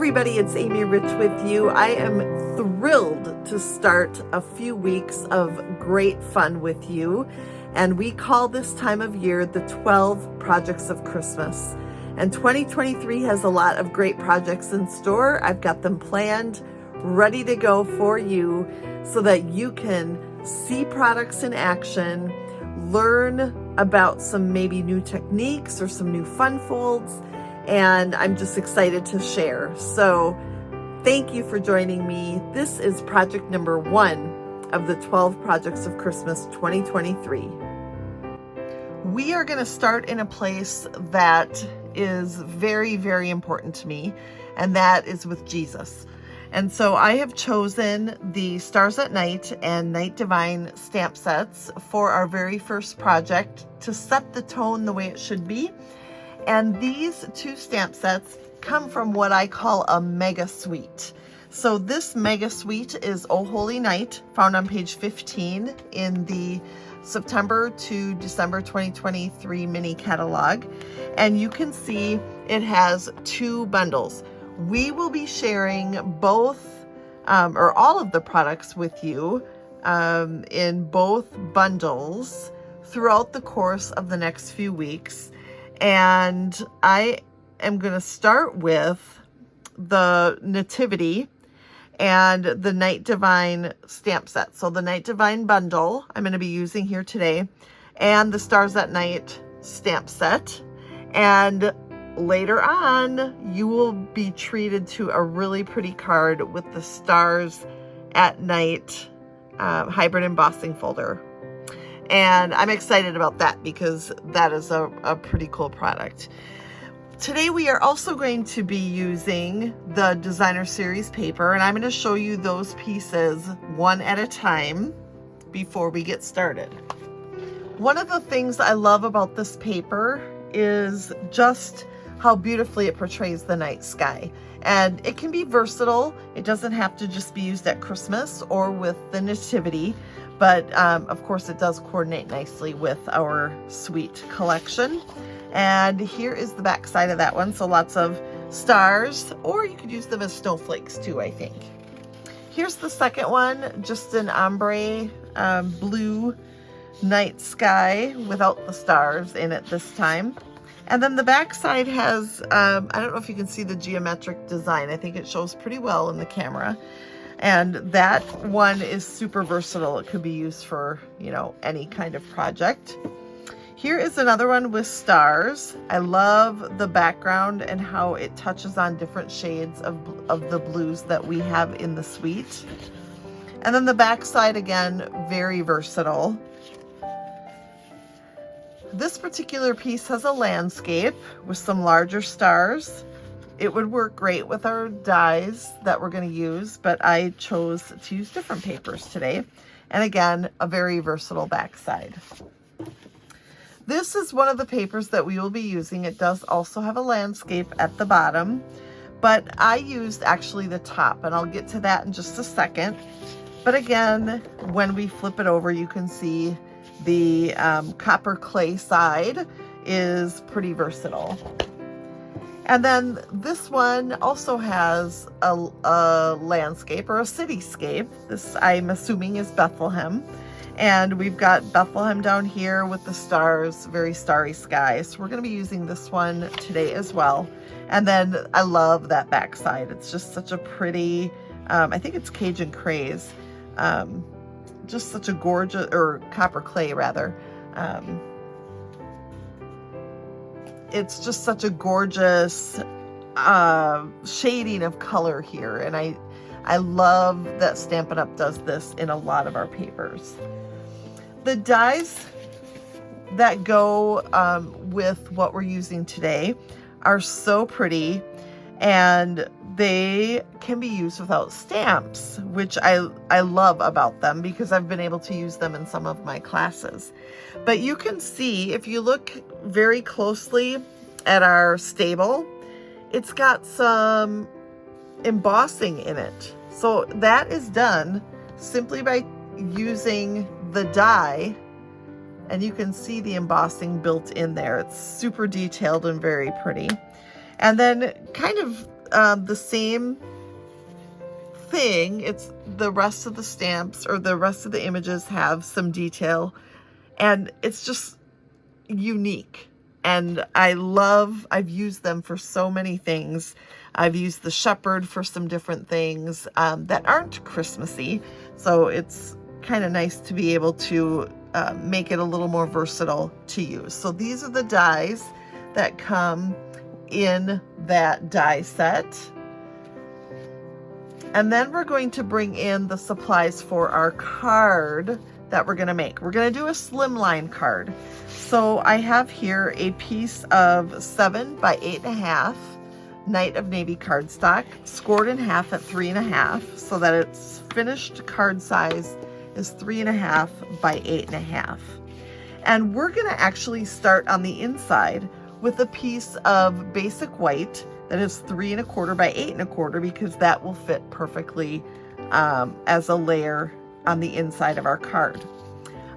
everybody, it's Amy Rich with you. I am thrilled to start a few weeks of great fun with you. And we call this time of year the 12 Projects of Christmas. And 2023 has a lot of great projects in store. I've got them planned, ready to go for you so that you can see products in action, learn about some maybe new techniques or some new fun folds. And I'm just excited to share. So thank you for joining me. This is project number 1 of the 12 Projects of Christmas 2023. We are going to start in a place that is very, very important to me, and that is with Jesus. And so I have chosen the Stars at Night and Night Divine stamp sets for our very first project to set the tone the way it should be. And these 2 stamp sets come from what I call a mega suite. So this mega suite is Oh Holy Night, found on page 15 in the September to December 2023 mini catalog. And you can see it has 2 bundles. We will be sharing both or all of the products with you in both bundles throughout the course of the next few weeks. And I am going to start with the Nativity and the Night Divine stamp set. So the Night Divine bundle I'm going to be using here today, and the Stars at Night stamp set. And later on, you will be treated to a really pretty card with the Stars at Night hybrid embossing folder. And I'm excited about that because that is a pretty cool product. Today we are also going to be using the Designer Series paper, and I'm going to show you those pieces one at a time before we get started. One of the things I love about this paper is just how beautifully it portrays the night sky. And it can be versatile. It doesn't have to just be used at Christmas or with the Nativity. But of course it does coordinate nicely with our suite collection. And here is the back side of that one. So lots of stars, or you could use them as snowflakes too, I think. Here's the second one, just an ombre blue night sky without the stars in it this time. And then the back side has, I don't know if you can see the geometric design. I think it shows pretty well in the camera. And that one is super versatile. It could be used for, any kind of project. Here is another one with stars. I love the background and how it touches on different shades of the blues that we have in the suite. And then the back side, again, very versatile. This particular piece has a landscape with some larger stars. It would work great with our dies that we're going to use, but I chose to use different papers today. And again, a very versatile backside. This is one of the papers that we will be using. It does also have a landscape at the bottom, but I used actually the top, and I'll get to that in just a second. But again, when we flip it over, you can see the copper clay side is pretty versatile. And then this one also has a landscape or a cityscape. This, I'm assuming, is Bethlehem. And we've got Bethlehem down here with the stars, very starry sky. So we're going to be using this one today as well. And then I love that backside. It's just such a pretty, I think it's Cajun Craze. Just such a gorgeous, or copper clay rather. It's just such a gorgeous shading of color here. And I love that Stampin' Up! Does this in a lot of our papers. The dies that go with what we're using today are so pretty, and they can be used without stamps, which I love about them because I've been able to use them in some of my classes. But you can see, if you look very closely at our stable, it's got some embossing in it. So that is done simply by using the die, and you can see the embossing built in there. It's super detailed and very pretty. And then kind of the same thing. It's the rest of the stamps or the rest of the images have some detail, and it's just unique. And I've used them for so many things. I've used the shepherd for some different things that aren't Christmassy. So it's kind of nice to be able to make it a little more versatile to use. So these are the dies that come in that die set. And then we're going to bring in the supplies for our card that we're going to make. We're going to do a slimline card. So I have here a piece of 7 by 8.5 Night of Navy cardstock, scored in half at 3.5, so that its finished card size is 3.5 by 8.5. And we're going to actually start on the inside with a piece of basic white that is 3.25 by 8.25, because that will fit perfectly as a layer on the inside of our card.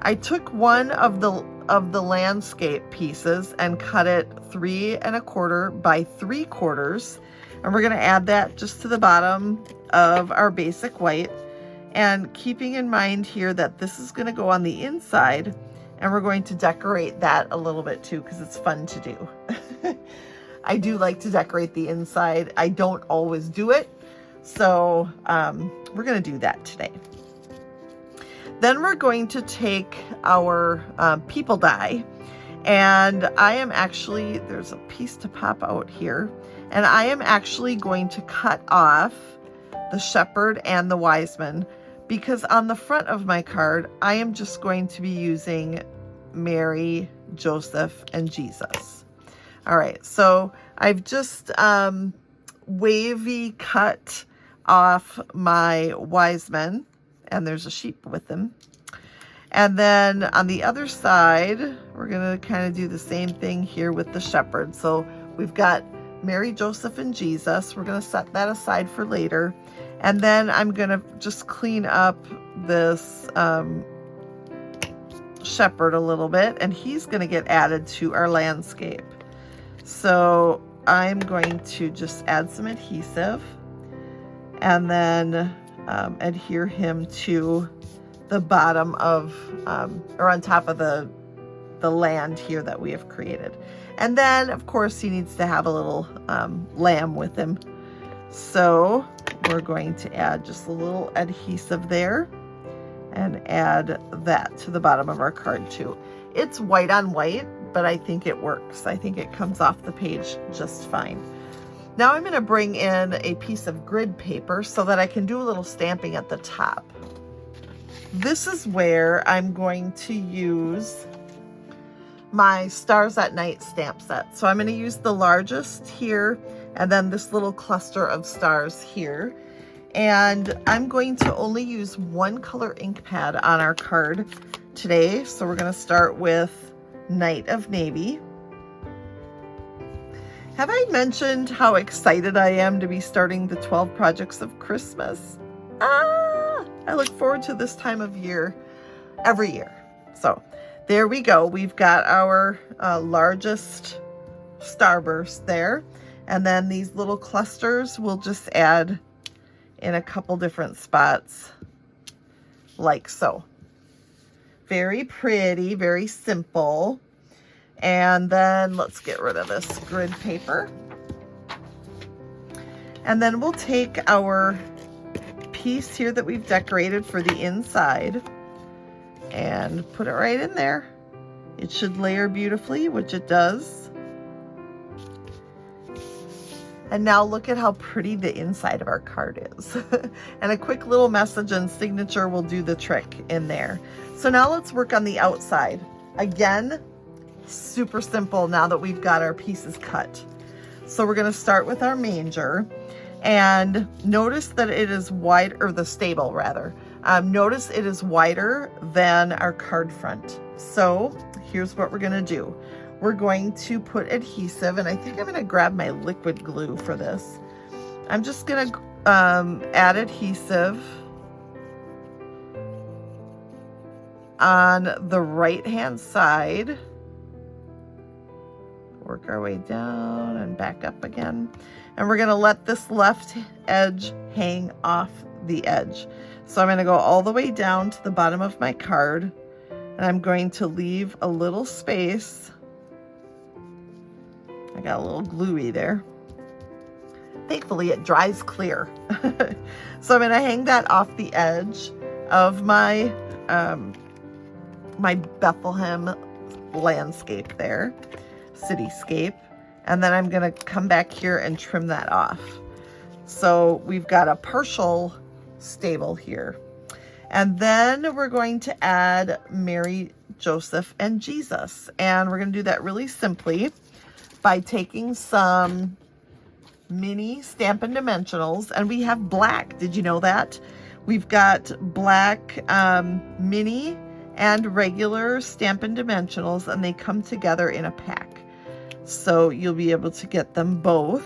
I took one of the landscape pieces and cut it 3.25 by 3/4, and we're going to add that just to the bottom of our basic white, and keeping in mind here that this is going to go on the inside, and we're going to decorate that a little bit too, because it's fun to do. I do like to decorate the inside. I don't always do it, so we're going to do that today. Then we're going to take our people die, and I am actually, there's a piece to pop out here, and I am actually going to cut off the shepherd and the wise man, because on the front of my card, I am just going to be using Mary, Joseph, and Jesus. All right, so I've just wavy cut off my wise men, and there's a sheep with them. And then on the other side, we're going to kind of do the same thing here with the shepherd. So we've got Mary, Joseph, and Jesus. We're going to set that aside for later. And then I'm going to just clean up this shepherd a little bit, and he's going to get added to our landscape. So I'm going to just add some adhesive and then adhere him to the bottom of or on top of the land here that we have created. And then of course he needs to have a little lamb with him. So we're going to add just a little adhesive there and add that to the bottom of our card too. It's white on white, but I think it works. I think it comes off the page just fine. Now I'm going to bring in a piece of grid paper so that I can do a little stamping at the top. This is where I'm going to use my Stars at Night stamp set. So I'm going to use the largest here, and then this little cluster of stars here. And I'm going to only use one color ink pad on our card today. So we're going to start with Night of Navy. Have I mentioned how excited I am to be starting the 12 projects of Christmas? I look forward to this time of year every year. So there we go. We've got our largest starburst there. And then these little clusters we'll just add in a couple different spots like so. Very pretty, very simple. And then let's get rid of this grid paper. And then we'll take our piece here that we've decorated for the inside and put it right in there. It should layer beautifully, which it does. And now look at how pretty the inside of our card is. And a quick little message and signature will do the trick in there. So now let's work on the outside. Again, super simple now that we've got our pieces cut. So we're going to start with our manger, and notice that it is wide, or the stable rather. Notice it is wider than our card front. So here's what we're going to do. We're going to put adhesive, and I think I'm going to grab my liquid glue for this. I'm just going to add adhesive on the right hand side. Work our way down and back up again. And we're gonna let this left edge hang off the edge. So I'm gonna go all the way down to the bottom of my card, and I'm going to leave a little space. I got a little gluey there. Thankfully it dries clear. So I'm gonna hang that off the edge of my my Bethlehem landscape there, cityscape. And then I'm gonna come back here and trim that off. So we've got a partial stable here. And then we're going to add Mary, Joseph, and Jesus. And we're gonna do that really simply by taking some mini Stampin' Dimensionals, and we have black. Did you know that? We've got black mini and regular Stampin' Dimensionals, and they come together in a pack. So you'll be able to get them both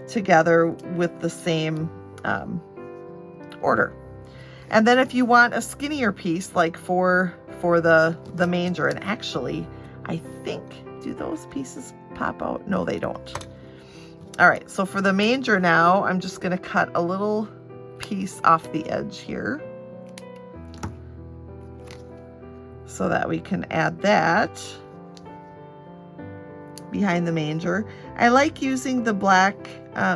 together with the same order. And then if you want a skinnier piece, like for the manger, and actually, I think, do those pieces pop out? No, they don't. All right, so for the manger now, I'm just gonna cut a little piece off the edge here so that we can add that behind the manger. I like using the black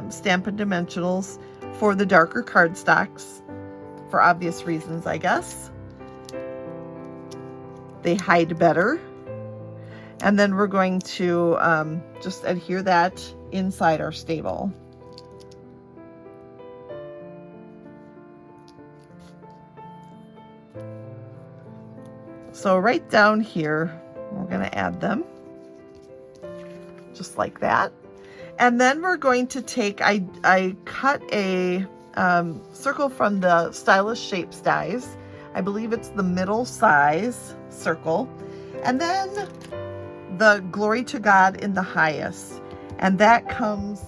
Stampin' Dimensionals for the darker cardstocks for obvious reasons, I guess. They hide better. And then we're going to just adhere that inside our stable. So right down here, we're going to add them just like that. And then we're going to take, I cut a circle from the Stylish Shapes dies. I believe it's the middle size circle. And then the Glory to God in the highest. And that comes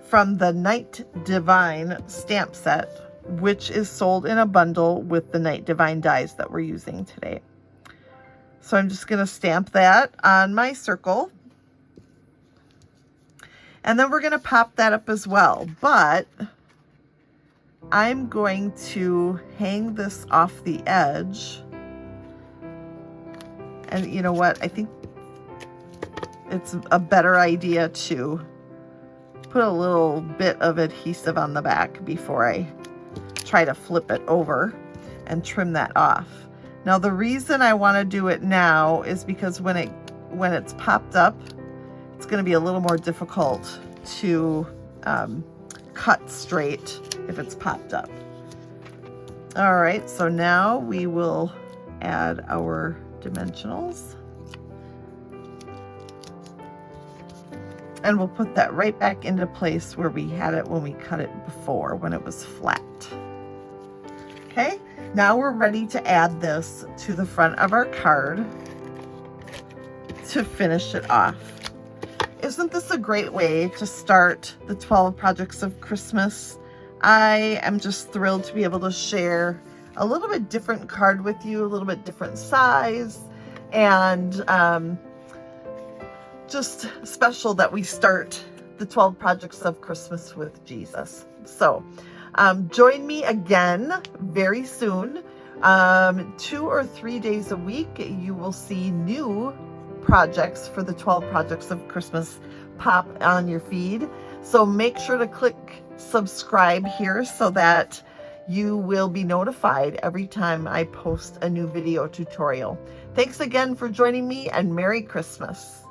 from the Night Divine stamp set, which is sold in a bundle with the Night Divine dies that we're using today. So I'm just going to stamp that on my circle. And then we're going to pop that up as well. But I'm going to hang this off the edge. And you know what? I think it's a better idea to put a little bit of adhesive on the back before I try to flip it over and trim that off. Now the reason I want to do it now is because when it's popped up, it's going to be a little more difficult to cut straight if it's popped up. All right, so now we will add our dimensionals. And we'll put that right back into place where we had it when we cut it before, when it was flat. Okay, now we're ready to add this to the front of our card to finish it off. Isn't this a great way to start the 12 projects of Christmas? I am just thrilled to be able to share a little bit different card with you, a little bit different size, and just special that we start the 12 projects of Christmas with Jesus. So join me again very soon. 2 or 3 days a week, you will see new projects for the 12 projects of Christmas pop on your feed. So make sure to click subscribe here so that you will be notified every time I post a new video tutorial. Thanks again for joining me, and Merry Christmas.